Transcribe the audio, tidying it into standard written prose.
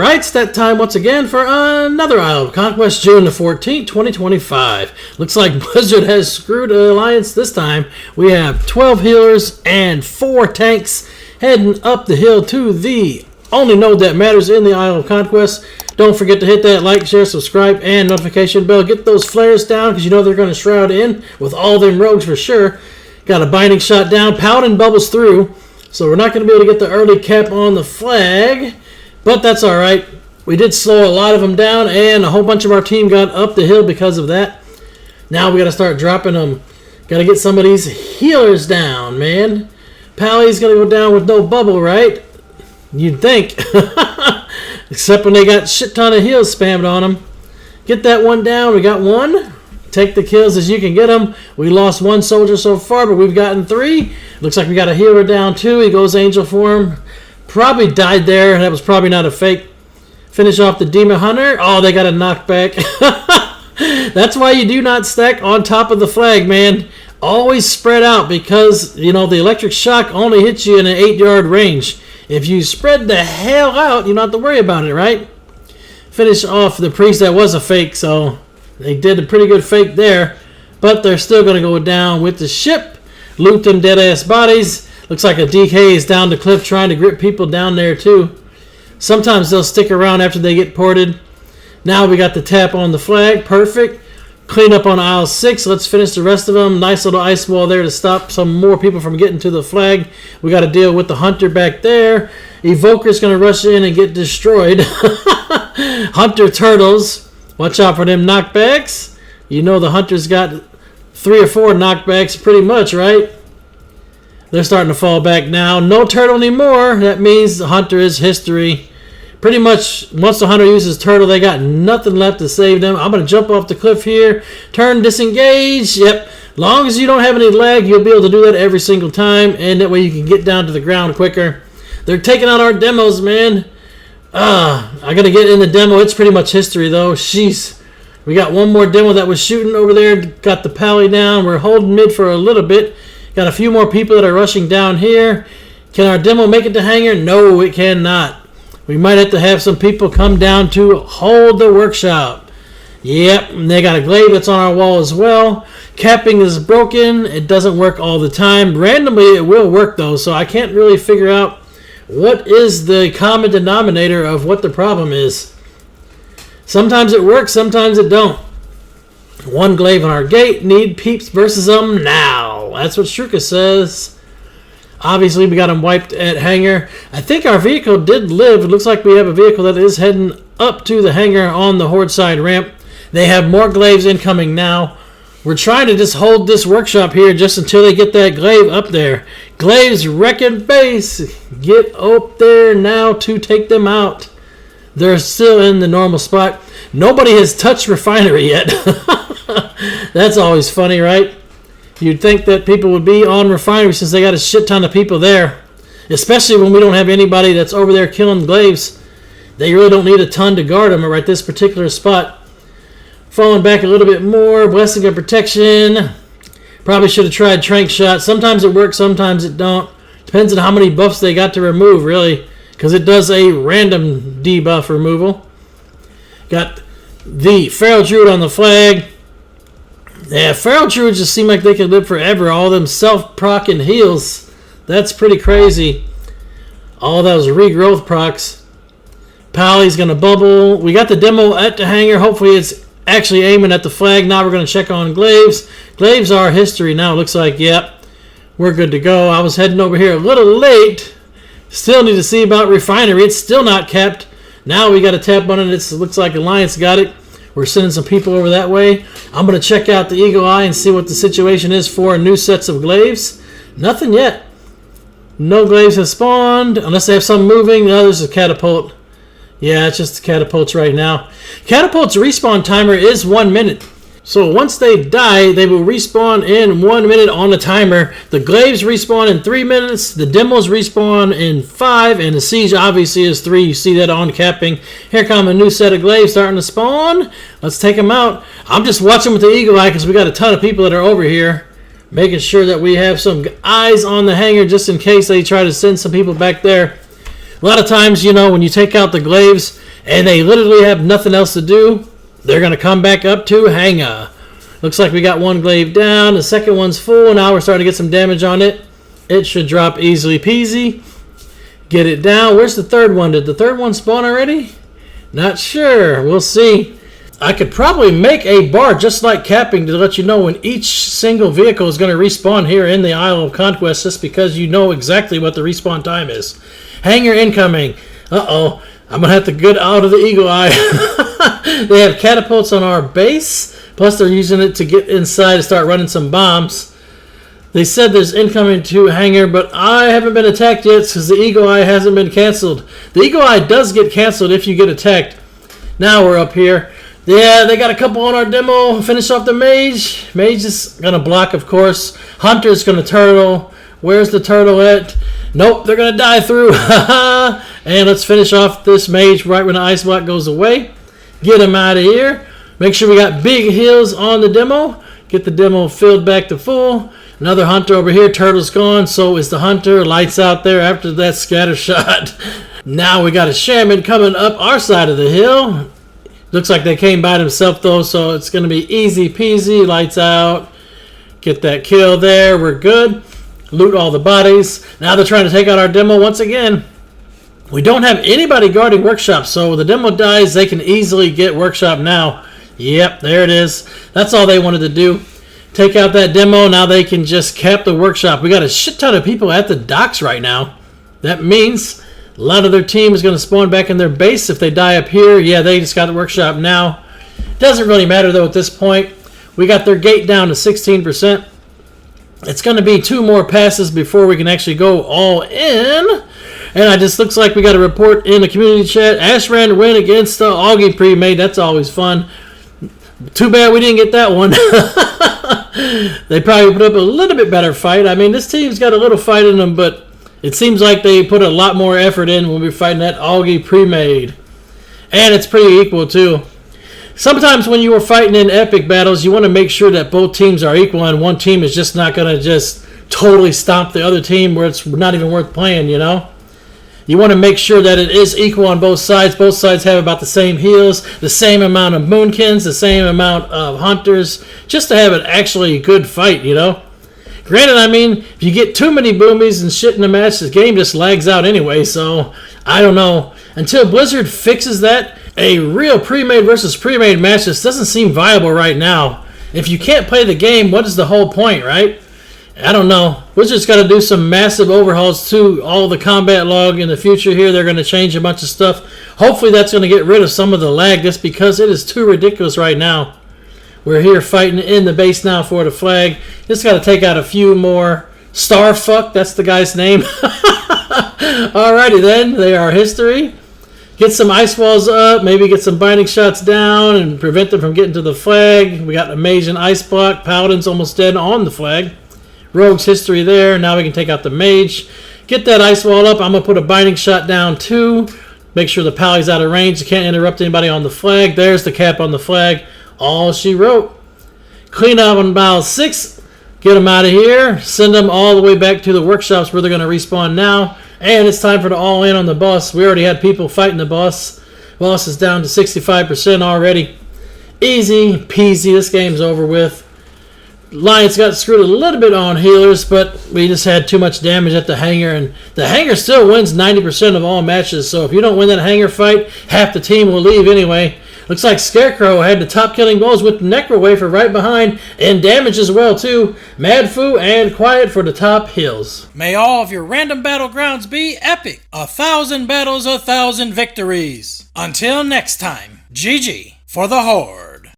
Alright, it's that time once again for another Isle of Conquest, June the 14th, 2025. Looks like Blizzard has screwed the Alliance this time. We have 12 healers and 4 tanks heading up the hill to the only node that matters in the Isle of Conquest. Don't forget to hit that like, share, subscribe, and notification bell. Get those flares down because you know they're going to shroud in with all them rogues for sure. Got a binding shot down. Paladin bubbles through, so we're not going to be able to get the early cap on the flag. But that's alright. We did slow a lot of them down, and a whole bunch of our team got up the hill because of that. Now we got to start dropping them. Got to get some of these healers down, man. Pally's going to go down with no bubble, right? You'd think. Except when they got shit ton of heals spammed on them. Get that one down. We got one. Take the kills as you can get them. We lost one soldier so far, but we've gotten 3. Looks like we got a healer down too. He goes angel form. Probably died there. That was probably not a fake. Finish off the Demon Hunter. Oh, they got a knockback. That's why you do not stack on top of the flag, man. Always spread out because, you know, the electric shock only hits you in an 8-yard range. If you spread the hell out, you don't have to worry about it, right? Finish off the priest. That was a fake, so they did a pretty good fake there. But they're still going to go down with the ship. Loot them dead-ass bodies. Looks like a DK is down the cliff trying to grip people down there too. Sometimes they'll stick around after they get ported. Now we got the tap on the flag. Perfect. Clean up on aisle 6. Let's finish the rest of them. Nice little ice wall there to stop some more people from getting to the flag. We got to deal with the hunter back there. Evoker's going to rush in and get destroyed. Hunter turtles. Watch out for them knockbacks. You know the hunter's got 3 or 4 knockbacks pretty much, right? They're starting to fall back now. No turtle anymore. That means the hunter is history. Pretty much, once the hunter uses turtle, they got nothing left to save them. I'm going to jump off the cliff here. Turn, disengage. Yep. Long as you don't have any lag, you'll be able to do that every single time. And that way you can get down to the ground quicker. They're taking out our demos, man. I got to get in the demo. It's pretty much history, though. Jeez. We got one more demo that was shooting over there. Got the pally down. We're holding mid for a little bit. Got a few more people that are rushing down here. Can our demo make it to Hangar? No, it cannot. We might have to have some people come down to hold the workshop. Yep, and they got a glaive that's on our wall as well. Capping is broken. It doesn't work all the time. Randomly, it will work, though, so I can't really figure out what is the common denominator of what the problem is. Sometimes it works, sometimes it don't. One glaive on our gate. Need peeps versus them now. That's what Shruka says. Obviously, we got them wiped at Hangar. I think our vehicle did live. It looks like we have a vehicle that is heading up to the Hangar on the Horde side ramp. They have more glaives incoming now. We're trying to just hold this workshop here just until they get that glaive up there. Glaives wrecking base. Get up there now to take them out. They're still in the normal spot. Nobody has touched refinery yet. That's always funny, right? You'd think that people would be on refinery since they got a shit ton of people there. Especially when we don't have anybody that's over there killing glaives. They really don't need a ton to guard them at this particular spot. Falling back a little bit more. Blessing of protection. Probably should have tried trank shot. Sometimes it works, sometimes it don't. Depends on how many buffs they got to remove, really. Because it does a random debuff removal. Got the Feral Druid on the flag. Yeah, Feral Druids just seem like they could live forever. All them self-proc and heals. That's pretty crazy. All those regrowth procs. Pally's going to bubble. We got the demo at the Hangar. Hopefully it's actually aiming at the flag. Now we're going to check on Glaives. Glaives are history now. It looks like, yep, we're good to go. I was heading over here a little late. Still need to see about refinery. It's still not capped. Now we got a tap on it. It looks like Alliance got it. We're sending some people over that way. I'm going to check out the Eagle Eye and see what the situation is for new sets of glaives. Nothing yet. No glaives have spawned, unless they have some moving. No, there's a catapult. Yeah, it's just the catapults right now. Catapult's respawn timer is 1 minute. So once they die, they will respawn in 1 minute on the timer. The glaives respawn in 3 minutes. The demos respawn in 5. And the siege obviously is 3. You see that on capping. Here come a new set of glaives starting to spawn. Let's take them out. I'm just watching with the Eagle Eye because we got a ton of people that are over here. Making sure that we have some eyes on the Hangar just in case they try to send some people back there. A lot of times, you know, when you take out the glaives, and they literally have nothing else to do, they're going to come back up to Hangar. Looks like we got one glaive down. The second one's full. Now we're starting to get some damage on it. It should drop easily peasy. Get it down. Where's the third one? Did the third one spawn already? Not sure. We'll see. I could probably make a bar just like capping to let you know when each single vehicle is going to respawn here in the Isle of Conquest, just because you know exactly what the respawn time is. Hangar incoming. Uh-oh. I'm going to have to get out of the eagle eye. They have catapults on our base. Plus, they're using it to get inside and start running some bombs. They said there's incoming to Hangar, but I haven't been attacked yet because the eagle eye hasn't been canceled. The eagle eye does get canceled if you get attacked. Now we're up here. Yeah, they got a couple on our demo. Finish off the mage. Mage is going to block, of course. Hunter's going to turtle. Where's the turtle at? Nope, they're going to die through. And let's finish off this mage right when the ice block goes away. Get him out of here. Make sure we got big heals on the demo. Get the demo filled back to full. Another hunter over here. Turtle's gone. So is the hunter. Lights out there after that scatter shot. Now we got a shaman coming up our side of the hill. Looks like they came by themselves though, so it's going to be easy peasy. Lights out. Get that kill there. We're good. Loot all the bodies. Now they're trying to take out our demo once again. We don't have anybody guarding workshop, so the demo dies. They can easily get workshop now. Yep, there it is. That's all they wanted to do. Take out that demo. Now they can just cap the workshop. We got a shit ton of people at the docks right now. That means a lot of their team is going to spawn back in their base. If they die up here, yeah, they just got the workshop now. Doesn't really matter, though, at this point. We got their gate down to 16%. It's going to be 2 more passes before we can actually go all in. And it just looks like we got a report in the community chat. Ashran win against the Augie pre-made. That's always fun. Too bad we didn't get that one. They probably put up a little bit better fight. I mean, this team's got a little fight in them, but it seems like they put a lot more effort in when we were fighting that Augie pre-made. And it's pretty equal, too. Sometimes when you are fighting in epic battles, you want to make sure that both teams are equal and one team is just not going to just totally stomp the other team where it's not even worth playing, you know? You want to make sure that it is equal on both sides. Both sides have about the same heals, the same amount of moonkins, the same amount of hunters, just to have an actually good fight, you know? Granted, I mean, if you get too many boomies and shit in the match, the game just lags out anyway, so I don't know. Until Blizzard fixes that, a real pre-made versus pre-made match just doesn't seem viable right now. If you can't play the game, what is the whole point, right? I don't know. Blizzard's got to do some massive overhauls to all the combat log in the future here. They're going to change a bunch of stuff. Hopefully that's going to get rid of some of the lag just because it is too ridiculous right now. We're here fighting in the base now for the flag. Just got to take out a few more. Starfuck, that's the guy's name. Alrighty then, they are history. Get some ice walls up, maybe get some binding shots down and prevent them from getting to the flag. We got amazing ice block. Paladin's almost dead on the flag. Rogue's history there. Now we can take out the mage. Get that ice wall up. I'm going to put a binding shot down too. Make sure the pally's out of range. You can't interrupt anybody on the flag. There's the cap on the flag. All she wrote. Clean up on mile 6. Get them out of here. Send them all the way back to the workshops where they're going to respawn now. And it's time for the all-in on the boss. We already had people fighting the boss. Boss is down to 65% already. Easy peasy. This game's over with. Lions got screwed a little bit on healers, but we just had too much damage at the Hangar. And the Hangar still wins 90% of all matches. So if you don't win that Hangar fight, half the team will leave anyway. Looks like Scarecrow had the top killing blows with Necro Wafer right behind, and damage as well too. Madfu and Quiet for the top hills. May all of your random battlegrounds be epic. 1,000 battles, 1,000 victories. Until next time, GG for the Horde.